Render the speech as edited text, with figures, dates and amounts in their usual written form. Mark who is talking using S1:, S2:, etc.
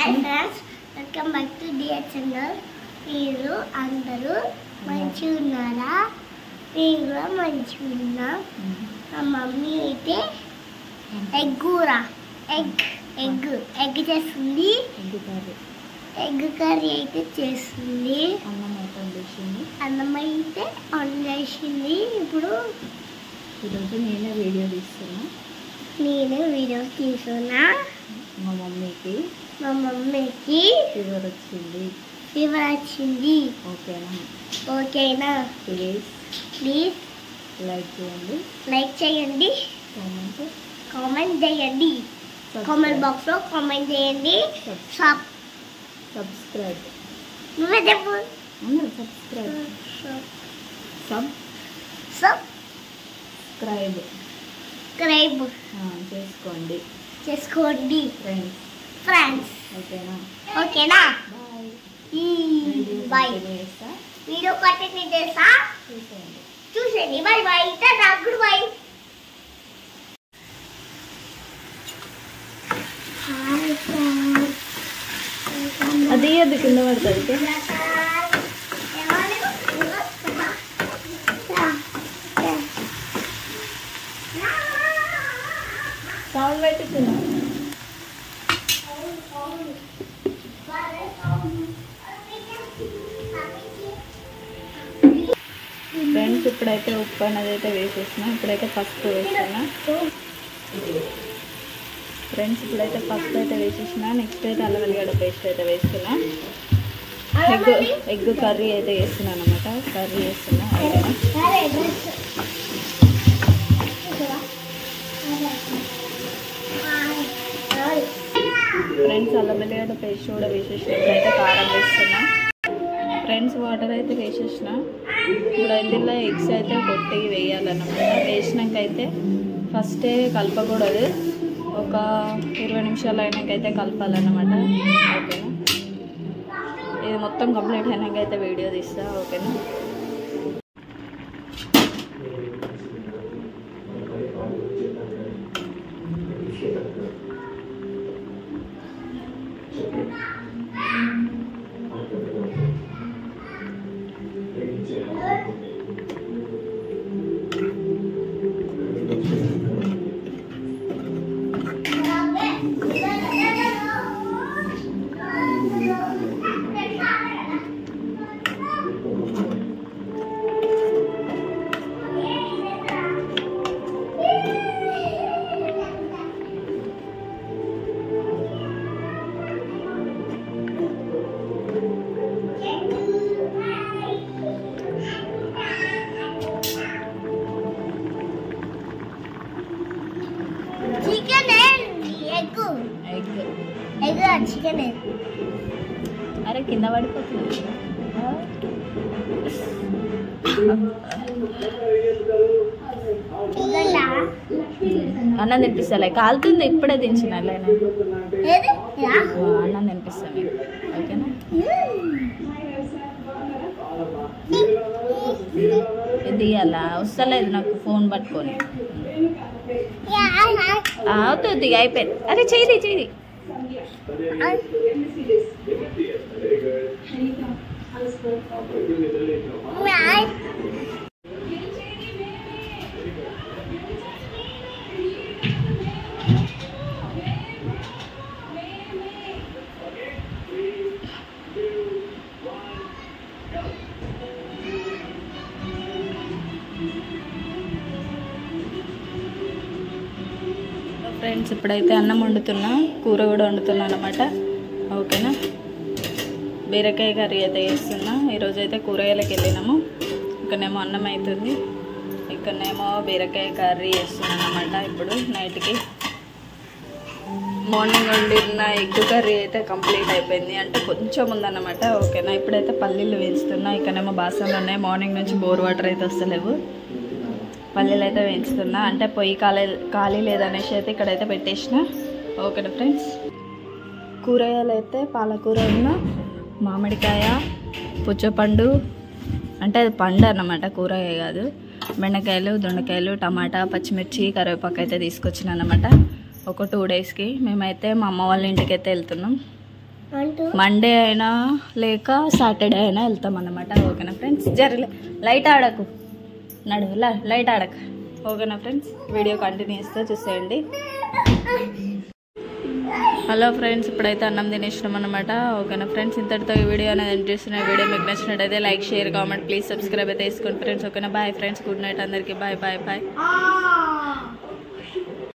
S1: Hi friends, welcome back to Dear Channel. మీరు అందరూ మంచిగా ఉన్నారా? నేను కూడా మంచిగా ఉన్నా. మా మమ్మీ అయితే ఎగ్ చేస్తుంది. ఎగ్ కర్రీ అయితే చేస్తుంది. అన్నం అయితే వండేసింది. ఇప్పుడు
S2: ఈరోజు నేనే వీడియో తీస్తున్నా. మా మమ్మీకి ఫీవర్ వచ్చింది. ఓకేనా? ప్లీజ్ లైక్ చేయండి, కామెంట్ చేయండి, కామెంట్ బాక్స్ లో కామెంట్ చేయండి. సబ్స్క్రైబ్ నువ్వే చెప్పు. సబ్స్క్రైబ్ చేసుకోండి ఫ్రెండ్స్. ఓకేనా? బాయ్. వీడియో కంటెంట్ చేస్తా, చూసేయండి. బాయ్. Tata, good bye. అది కింద పడుతుంది. సౌండ్ పెట్టుకున్నా. ఫ్రెండ్స్, ఇప్పుడైతే ఉప్పు అనేది అయితే వేసేస్తున్నా. ఇప్పుడైతే పసుపు వేస్తున్నా. ఫ్రెండ్స్, ఇప్పుడైతే పసుపు అయితే వేసేసిన. నెక్స్ట్ అయితే అల్లం వెల్లిగడ్డ పేస్ట్ అయితే వేస్తున్నా. ఎగ్ కర్రీ అయితే వేస్తున్నాను అనమాట. కర్రీ వేస్తున్నా. ఫ్రెండ్స్, అల్లం వెల్లిగడ్డ పేస్ట్ కూడా వేసేసిన. ఇప్పుడైతే కారం వేస్తున్నా. ఫ్రెండ్స్, వాటర్ అయితే వేసేసిన. ఇప్పుడైతే ఇలా ఎగ్స్ అయితే కొట్టి వేయాలన్నమాట. వేసినాక అయితే ఫస్టే కలపకూడదు, ఒక 20 నిమిషాలు అయినాకైతే కలపాలన్నమాట. ఓకేనా? ఇది మొత్తం కంప్లీట్ అయినాక అయితే వీడియో తీస్తా. ఓకేనా?
S1: చికెన్
S2: అరే కింద పడిపోతుంది. అన్నం తినిపిస్తా. కాలుతుంది. ఇప్పుడే దించిన అన్నం తినిపిస్తాను. ఓకేనా? ఇది అలా వస్తలేదు నాకు ఫోన్ పట్టుకొని. అవుతుంది. అయిపోయింది. అరే చెయ్యి. ఫ్రెండ్స్, ఇప్పుడైతే అన్నం వండుతున్నా, కూర కూడా వండుతున్నా అనమాట. ఓకేనా? బీరకాయ కర్రీ అయితే వేస్తున్నా. ఈరోజు అయితే కూరగాయలకు వెళ్ళినాము. ఇక్కడనేమో అన్నం అవుతుంది, ఇక్కడనేమో బీరకాయ కర్రీ వేస్తున్నాను అనమాట. ఇప్పుడు నైట్కి మార్నింగ్ వండిన ఎగ్ కర్రీ అయితే కంప్లీట్ అయిపోయింది, అంటే కొంచెం ఉందన్నమాట. ఓకేనా? ఇప్పుడైతే పల్లీలు వేస్తున్నా. ఇక్కడనేమో బాసనలు ఉన్నాయి. మార్నింగ్ నుంచి బోర్ వాటర్ అయితే వస్తలేవు. పల్లీలు అయితే వేయించుతున్నా, అంటే పొయ్యి ఖాళీ లేదనేసి అయితే ఇక్కడైతే పెట్టేసిన. ఓకేనా ఫ్రెండ్స్? కూరగాయలు అయితే పాలకూర ఉన్న, మామిడికాయ, పుచ్చపండు, అంటే అది పండు అన్నమాట, కూరగాయ కాదు. బెండకాయలు, దొండకాయలు, టమాటా, పచ్చిమిర్చి, కరివేపాకు అయితే తీసుకొచ్చిన అన్నమాట. ఒక 2 డేస్కి మేమైతే మా అమ్మ వాళ్ళ ఇంటికి అయితే వెళ్తున్నాం. మండే అయినా లేక సాటర్డే అయినా వెళ్తాం అన్నమాట. ఓకేనా ఫ్రెండ్స్, లైట్ ఆడకు నడు, లైట్ ఆడకు. ఓకేనా ఫ్రెండ్స్, వీడియో కంటిన్యూ చేస్తే చూసేయండి. హలో ఫ్రెండ్స్, ఇప్పుడైతే అన్నం తినేసినాం అనమాట. ఓకేనా ఫ్రెండ్స్, ఇంతటితో ఈ వీడియో అనేది ఎండ్ చేస్తున్న వీడియో మీకు నచ్చినట్టయితే like, share, comment, please subscribe అయితే వేసుకోండి ఫ్రెండ్స్. ఓకేనా, బాయ్ ఫ్రెండ్స్, గుడ్ నైట్ అందరికీ. Bye bye bye.